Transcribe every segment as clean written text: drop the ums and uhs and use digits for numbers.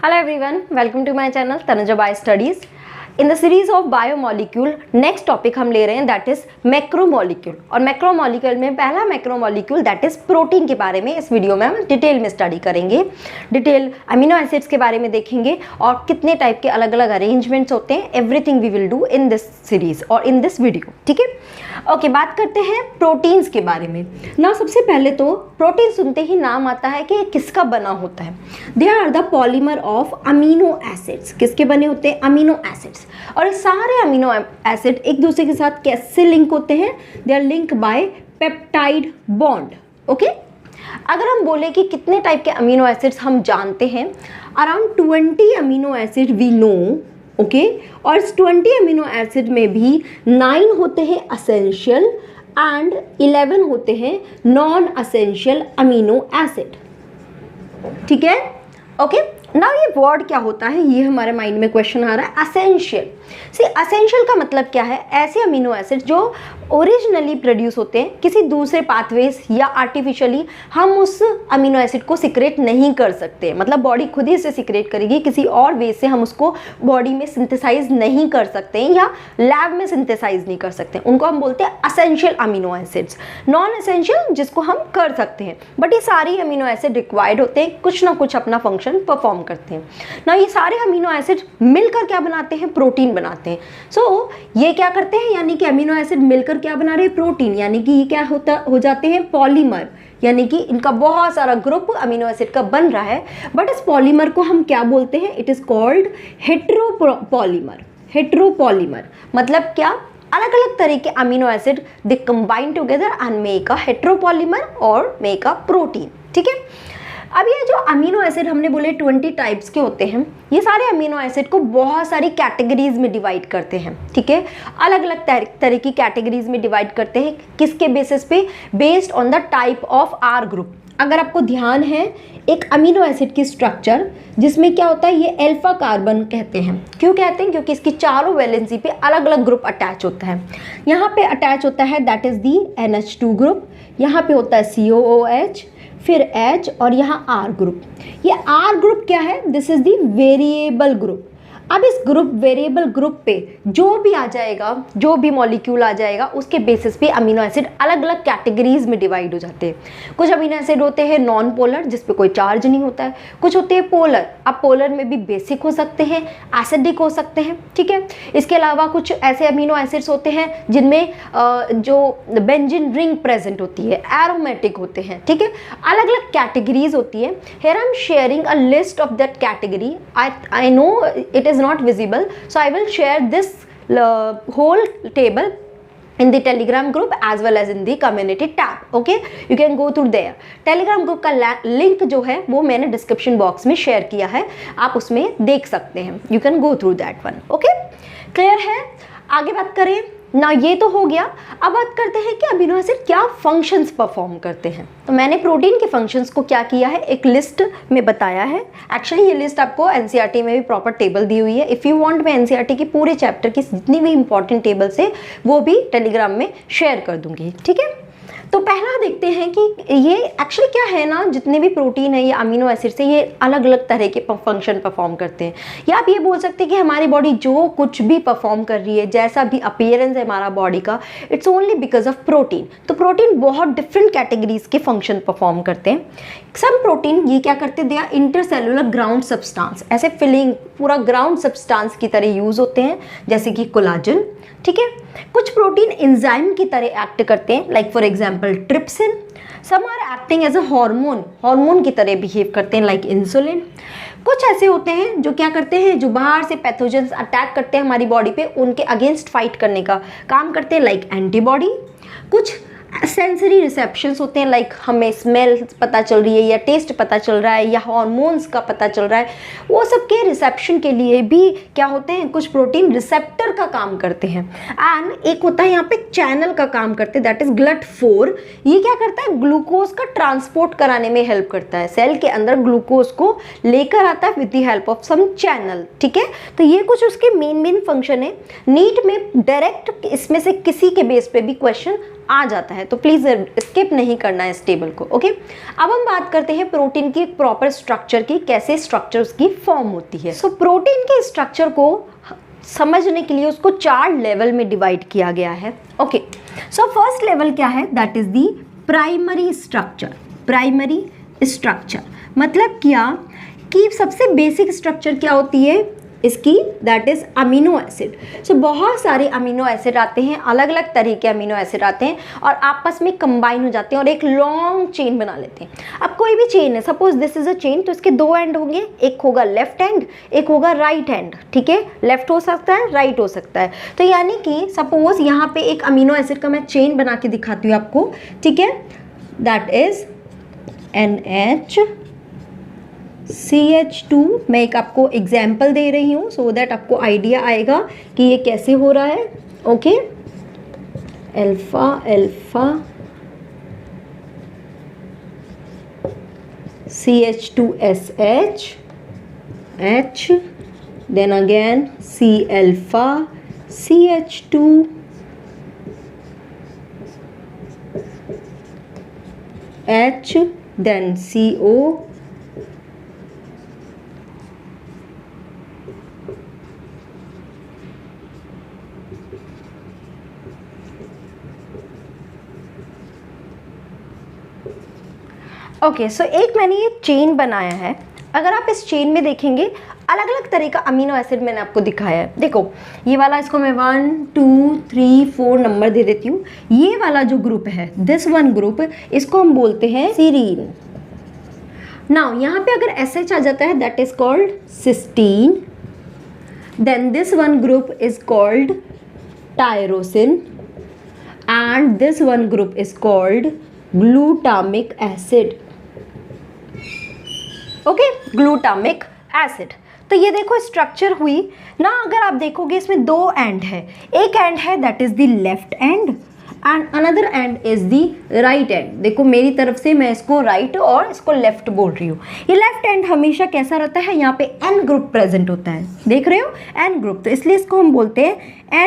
Hello everyone, welcome to my channel Tanuja Bio Studies. In the series of biomolecule, next topic हम ले रहे हैं that is macromolecule. और macromolecule में पहला मैक्रोमोलिक्यूल that is प्रोटीन के बारे में इस वीडियो में हम डिटेल में स्टडी करेंगे. डिटेल अमीनो एसिड्स के बारे में देखेंगे और कितने टाइप के अलग अलग अरेंजमेंट्स होते हैं. Everything we will do in this series और इन दिस वीडियो. ठीक है, ओके. बात करते हैं प्रोटीन्स के बारे में ना. सबसे पहले तो प्रोटीन सुनते ही नाम आता है कि किसका बना होता है. They are the polymer of amino acids. किसके बने होते हैं? Amino acids. और सारे अमीनो एसिड एक दूसरे के साथ कैसे लिंक होते हैं? They are link by peptide bond. Okay, अगर हम बोले कि कितने टाइप के अमीनो एसिड्स हम जानते हैं, around 20 amino acid we know. Okay, और इस 20 अमीनो एसिड में भी 9 होते हैं असेंशियल एंड 11 होते हैं नॉन असेंशियल अमीनो एसिड. ठीक है, ओके. ना ये वर्ड क्या होता है, ये हमारे माइंड में क्वेश्चन आ रहा है. असेंशियल. सी, असेंशियल का मतलब क्या है? ऐसे अमीनो एसिड जो ओरिजिनली प्रोड्यूस होते हैं किसी दूसरे पाथवेज या आर्टिफिशियली, हम उस अमीनो एसिड को सिक्रेट नहीं कर सकते. मतलब बॉडी खुद ही से सिक्रेट करेगी, किसी और वे से हम उसको बॉडी में सिंथेसाइज नहीं कर सकते या लैब में सिंथेसाइज नहीं कर सकते. उनको हम बोलते हैं essential amino acids. Non essential जिसको हम कर सकते हैं, बट ये सारी अमीनो एसिड रिक्वायर्ड होते हैं, कुछ ना कुछ अपना फंक्शन परफॉर्म करते हैं ना. ये सारे अमीनो एसिड मिलकर क्या बनाते हैं? प्रोटीन बनाते हैं. सो ये क्या करते हैं, यानी कि अमीनो एसिड मिलकर क्या बना रहे हैं? प्रोटीन. यानी कि ये क्या हो जाते हैं? पॉलीमर. यानी कि इनका बहुत सारा ग्रुप अमीनो एसिड का बन रहा है. बट इस पॉलीमर को हम क्या बोलते हैं? It is called heteropolymer. Heteropolymer मतलब क्या? अलग अलग तरह के amino acid they combine together and make a heteropolymer और मेक अ प्रोटीन. ठीक है, अब ये जो अमीनो एसिड हमने बोले 20 टाइप्स के होते हैं, ये सारे अमीनो एसिड को बहुत सारी कैटेगरीज में डिवाइड करते हैं. ठीक है, अलग अलग तरह की कैटेगरीज में डिवाइड करते हैं. किसके बेसिस पे? Based on the type of R group. अगर आपको ध्यान है, एक अमीनो एसिड की स्ट्रक्चर जिसमें क्या होता है, ये अल्फा कार्बन कहते हैं. क्यों कहते हैं? क्योंकि इसकी चारों वैलेंसी पे अलग अलग ग्रुप अटैच होता है. यहाँ पे अटैच होता है that is the NH2 group. यहाँ पे होता है COOH, फिर H और यहाँ R ग्रुप. ये R ग्रुप क्या है? This is the variable group. अब इस ग्रुप वेरिएबल ग्रुप पे जो भी आ जाएगा, जो भी मॉलिक्यूल आ जाएगा, उसके बेसिस पे अमीनो एसिड अलग अलग कैटेगरीज में डिवाइड हो जाते हैं. कुछ अमीनो एसिड होते हैं नॉन पोलर, जिस पे कोई चार्ज नहीं होता है. कुछ होते हैं पोलर. अब पोलर में भी बेसिक हो सकते हैं, एसिडिक हो सकते हैं. ठीक है, इसके अलावा कुछ ऐसे अमीनो एसिड्स होते हैं जिनमें जो बेंजीन रिंग प्रेजेंट होती है, एरोमेटिक होते हैं. ठीक है, अलग अलग कैटेगरीज होती है. Here I am sharing a list of that category. I know it is not visible, so I will share this whole table in the telegram group as well as in the community tab. Okay, you can go through there. telegram group का link जो है वो मैंने description box में share किया है, आप उसमें देख सकते हैं. you can go through that one. okay, clear है? आगे बात करें ना. ये तो हो गया. अब बात करते हैं कि अमीनो एसिड क्या फंक्शंस परफॉर्म करते हैं. तो मैंने प्रोटीन के फंक्शंस को क्या किया है, एक लिस्ट में बताया है. एक्चुअली ये लिस्ट आपको NCERT में भी प्रॉपर टेबल दी हुई है. इफ़ यू वांट, मैं NCERT की पूरे चैप्टर की जितनी भी इंपॉर्टेंट टेबल्स है वो भी टेलीग्राम में शेयर कर दूंगी. ठीक है, तो पहला देखते हैं कि ये एक्चुअली क्या है ना. जितने भी प्रोटीन है, ये अमीनो एसिड से ये अलग अलग तरह के फंक्शन परफॉर्म करते हैं. या आप ये बोल सकते हैं कि हमारी बॉडी जो कुछ भी परफॉर्म कर रही है, जैसा भी अपीयरेंस है हमारा बॉडी का, it's only because of protein. तो प्रोटीन बहुत डिफरेंट कैटेगरीज के फंक्शन परफॉर्म करते हैं. सम प्रोटीन ये क्या करते हैं, they are intercellular ground substance. ऐसे फिलिंग पूरा ग्राउंड सब्सटेंस की तरह यूज होते हैं, जैसे कि कोलाजन. ठीक है, कुछ प्रोटीन एंजाइम की तरह एक्ट करते हैं, like for example trypsin. Some are acting as a hormone की तरह बिहेव करते हैं, लाइक इंसुलिन. कुछ ऐसे होते हैं जो क्या करते हैं, जो बाहर से पैथोजेंस अटैक करते हैं हमारी बॉडी पे, उनके अगेंस्ट फाइट करने का काम करते हैं, लाइक एंटीबॉडी. कुछ सेंसरी रिसेप्शंस होते हैं, लाइक हमें स्मेल पता चल रही है या टेस्ट पता चल रहा है या हार्मोन्स का पता चल रहा है, वो सब के रिसेप्शन के लिए भी क्या होते हैं, कुछ प्रोटीन रिसेप्टर का काम करते हैं. एंड एक होता है यहाँ पे चैनल का काम करते हैं, दैट इज GLUT4. ये क्या करता है, ग्लूकोज का ट्रांसपोर्ट कराने में हेल्प करता है. सेल के अंदर ग्लूकोज को लेकर आता है with the help of some channel. ठीक है, तो ये कुछ उसके मेन फंक्शन है. नीट में डायरेक्ट इसमें से किसी के बेस पे भी क्वेश्चन आ जाता है, तो प्लीज़ स्किप नहीं करना है इस टेबल को। ओके, अब हम बात करते हैं प्रोटीन की एक प्रॉपर स्ट्रक्चर की, कैसे स्ट्रक्चर उसकी फॉर्म होती है। सो प्रोटीन के स्ट्रक्चर को समझने के लिए उसको 4 लेवल में डिवाइड किया गया है। ओके, सो फर्स्ट लेवल क्या है, that is the primary structure. Primary structure मतलब क्या कि सबसे बेसिक स्ट्रक्चर क्या होती है इसकी, दैट इज अमीनो एसिड। सो बहुत सारे अमीनो एसिड आते हैं, अलग अलग तरह के अमीनो एसिड आते हैं और आपस में कंबाइन हो जाते हैं और एक लॉन्ग चेन बना लेते हैं। अब कोई भी चेन है, suppose this is a chain, तो इसके 2 एंड होंगे, एक होगा लेफ्ट एंड, एक होगा राइट एंड। ठीक है, लेफ्ट हो सकता है, राइट हो सकता है। तो यानी कि सपोज यहाँ पे एक अमीनो एसिड का मैं चेन बना के दिखाती हूँ आपको। ठीक है, दैट इज NH2CH2। मैं एक आपको एग्जाम्पल दे रही हूँ सो दैट आपको आइडिया आएगा कि ये कैसे हो रहा है। Okay, alpha alpha CH2SH H, then again C alpha CH2 H, then CO okay. So एक मैंने ये चेन बनाया है, अगर आप इस चेन में देखेंगे अलग अलग तरह का अमीनो एसिड मैंने आपको दिखाया है। देखो ये वाला, इसको मैं 1 2 3 4 नंबर दे देती हूँ। ये वाला जो ग्रुप है, दिस वन ग्रुप, इसको हम बोलते हैं सीरीन। नाउ यहाँ पे अगर SH आ जाता है, that is called cysteine. Then this one group is called tyrosine and this one group is called glutamic acid. Okay, glutamic acid. तो ये देखो स्ट्रक्चर हुई ना। अगर आप देखोगे इसमें 2 एंड है, एक एंड है that is the left and and another and is the right and. देखो मेरी तरफ से मैं इसको राइट और इसको लेफ्ट बोल रही हूँ। ये लेफ्ट एंड हमेशा कैसा रहता है, यहाँ पे N ग्रुप प्रेजेंट होता है, देख रहे हो N ग्रुप, तो इसलिए इसको हम बोलते हैं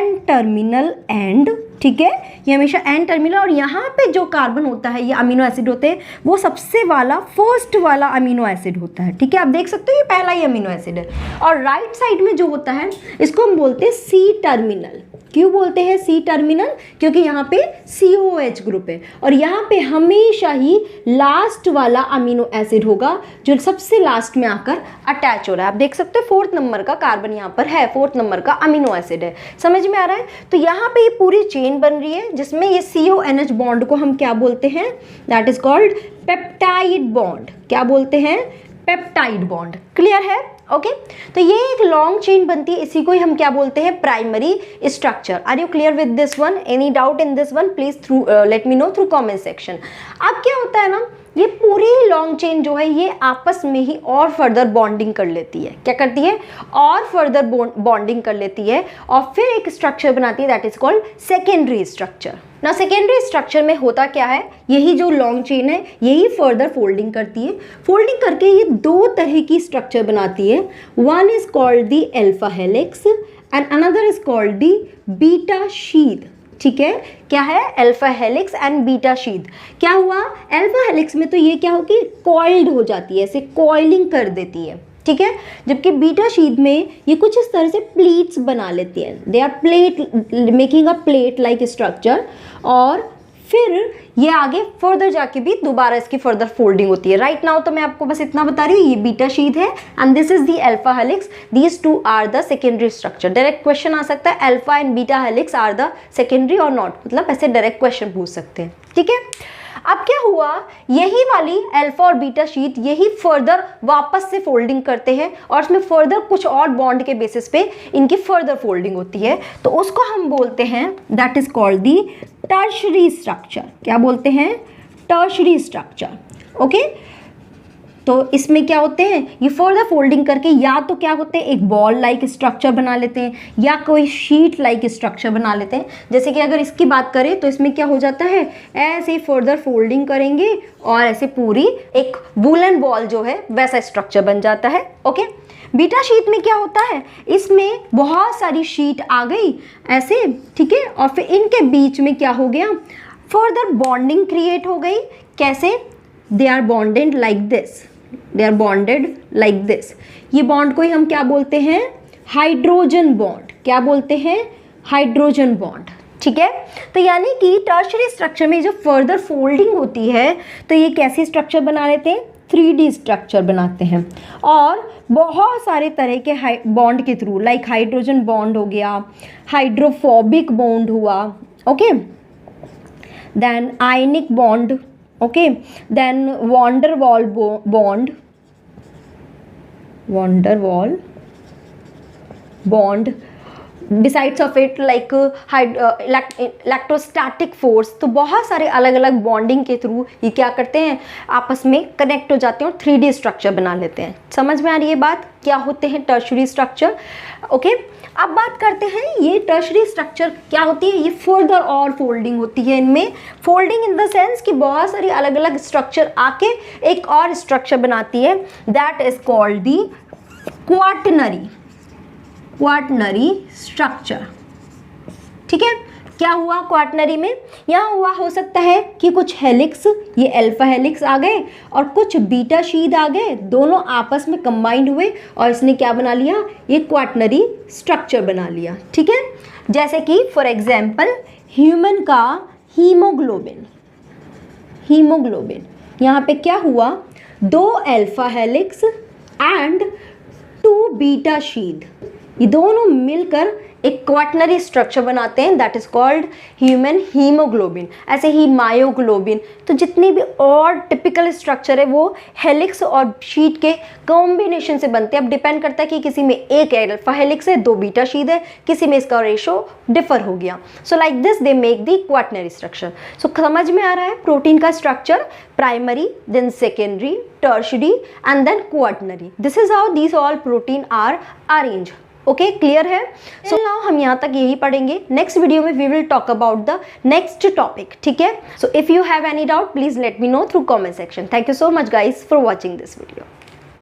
N टर्मिनल एंड। ठीक है, ये हमेशा N टर्मिनल, और यहाँ पे जो कार्बन होता है, ये अमीनो एसिड होते हैं, वो सबसे वाला फर्स्ट वाला अमीनो एसिड होता है। ठीक है, आप देख सकते हो ये पहला ही अमीनो एसिड है। और राइट साइड में जो होता है इसको हम बोलते हैं C टर्मिनल। क्यों बोलते हैं C टर्मिनल, क्योंकि यहाँ पे COH ग्रुप है और यहाँ पे हमेशा ही लास्ट वाला अमीनो एसिड होगा जो सबसे लास्ट में आकर अटैच हो रहा है। आप देख सकते हो 4th नंबर का कार्बन यहाँ पर है, 4th नंबर का अमीनो एसिड है। समझ में आ रहा है? तो यहाँ पे ये पूरी चेन बन रही है जिसमें ये CONH बॉन्ड को हम क्या बोलते हैं, that is called peptide bond. क्या बोलते हैं, पेप्टाइड बॉन्ड। क्लियर है? ओके, तो ये एक लॉन्ग चेन बनती है, इसी को ही हम क्या बोलते हैं, primary structure. Are you clear with this one? Any doubt in this one, please through let me know through comment section. अब क्या होता है ना, ये पूरी लॉन्ग चेन जो है ये आपस में ही और फर्दर बॉन्डिंग कर लेती है। क्या करती है? और फर्दर बॉन्डिंग कर लेती है और फिर एक स्ट्रक्चर बनाती है, that is called secondary structure. ना सेकेंडरी स्ट्रक्चर में होता क्या है, यही जो लॉन्ग चेन है यही फर्दर फोल्डिंग करती है। फोल्डिंग करके ये 2 तरह की स्ट्रक्चर बनाती है। One is called the alpha helix and another is called the beta sheath. ठीक है, क्या है? Alpha helix and beta sheath. क्या हुआ, अल्फा हेलिक्स में तो ये क्या होगी, कॉइल्ड हो जाती है, ऐसे कॉइलिंग कर देती है। ठीक है, जबकि बीटा शीथ में ये कुछ इस तरह से प्लेट्स बना लेती है, they are plate making a plate like structure, और फिर ये आगे फर्दर जाके भी दोबारा इसकी फर्दर फोल्डिंग होती है। राइट नाउ तो मैं आपको बस इतना बता रही हूँ, ये बीटा शीथ है and this is the alpha helix. These 2 are the secondary structure. Direct question आ सकता है, alpha and beta helix are the secondary और नॉट, मतलब ऐसे डायरेक्ट क्वेश्चन पूछ सकते हैं। ठीक है, अब क्या हुआ, यही वाली अल्फा और बीटा शीट यही फर्दर वापस से फोल्डिंग करते हैं और इसमें फर्दर कुछ और बॉन्ड के बेसिस पे इनकी फर्दर फोल्डिंग होती है, तो उसको हम बोलते हैं, that is called the tertiary structure. क्या बोलते हैं? Tertiary structure. ओके, तो इसमें क्या होते हैं, ये फर्दर फोल्डिंग करके या तो क्या होते हैं, एक बॉल लाइक स्ट्रक्चर बना लेते हैं या कोई शीट लाइक स्ट्रक्चर बना लेते हैं। जैसे कि अगर इसकी बात करें तो इसमें क्या हो जाता है, ऐसे फर्दर फोल्डिंग करेंगे और ऐसे पूरी एक वूलन बॉल जो है वैसा स्ट्रक्चर बन जाता है। ओके, बीटा शीट में क्या होता है, इसमें बहुत सारी शीट आ गई ऐसे, ठीक है, और फिर इनके बीच में क्या हो गया, फर्दर बॉन्डिंग क्रिएट हो गई, कैसे? They are bonded like this, they are bonded like this. ये बॉन्ड को ही हम क्या बोलते हैं? Hydrogen bond. क्या बोलते हैं? Hydrogen bond. ठीक है, तो यानी कि टर्शियरी स्ट्रक्चर में जो फर्दर फोल्डिंग होती है तो ये कैसी स्ट्रक्चर बना लेते हैं? 3D स्ट्रक्चर बनाते हैं, और बहुत सारे तरह के बॉन्ड के थ्रू, लाइक हाइड्रोजन बॉन्ड हो गया, हाइड्रोफोबिक बॉन्ड हुआ, okay, then ionic bond, okay, then van der Waals bond, van der Waals bond, besides of it like electrostatic force. तो बहुत सारे अलग अलग बॉन्डिंग के थ्रू ये क्या करते हैं? आपस में कनेक्ट हो जाते हैं और 3D स्ट्रक्चर बना लेते हैं। समझ में आ रही है बात? क्या होते हैं टर्शियरी स्ट्रक्चर? ओके, अब बात करते हैं ये टर्शियरी स्ट्रक्चर क्या होती है। ये फर्दर और फोल्डिंग होती है इनमें। फोल्डिंग इन द सेंस कि बहुत सारी अलग अलग स्ट्रक्चर आके एक और स्ट्रक्चर बनाती है, that is called the quaternary structure. ठीक है, क्या हुआ क्वाटर्नरी में? यहाँ हुआ हो सकता है कि कुछ हेलिक्स, ये अल्फा हेलिक्स आ गए और कुछ बीटा शीट आ गए, दोनों आपस में कंबाइंड हुए और इसने क्या बना लिया? ये क्वाटर्नरी स्ट्रक्चर बना लिया। ठीक है, जैसे कि फॉर एग्जाम्पल ह्यूमन का हीमोग्लोबिन, यहाँ पे क्या हुआ? 2 alpha helix and 2 beta sheet, ये दोनों मिलकर एक क्वाटर्नरी स्ट्रक्चर बनाते हैं, that is called human haemoglobin. ऐसे ही मायोग्लोबिन। तो जितनी भी और टिपिकल स्ट्रक्चर है वो हेलिक्स और शीट के कॉम्बिनेशन से बनते हैं। अब डिपेंड करता है कि किसी में एक अल्फा हेलिक्स है, 2 बीटा शीट है, किसी में इसका रेशो डिफर हो गया। So like this they make the quaternary structure. So समझ में आ रहा है प्रोटीन का structure? Primary, then secondary, tertiary and then quaternary. This is how these all protein are arrange. Okay, clear है? सो नाउ हम यहाँ तक यही पढ़ेंगे। नेक्स्ट वीडियो में we will talk about the next topic. ठीक है, so if you have any doubt please let me know through comment section. Thank you so much guys for watching this video.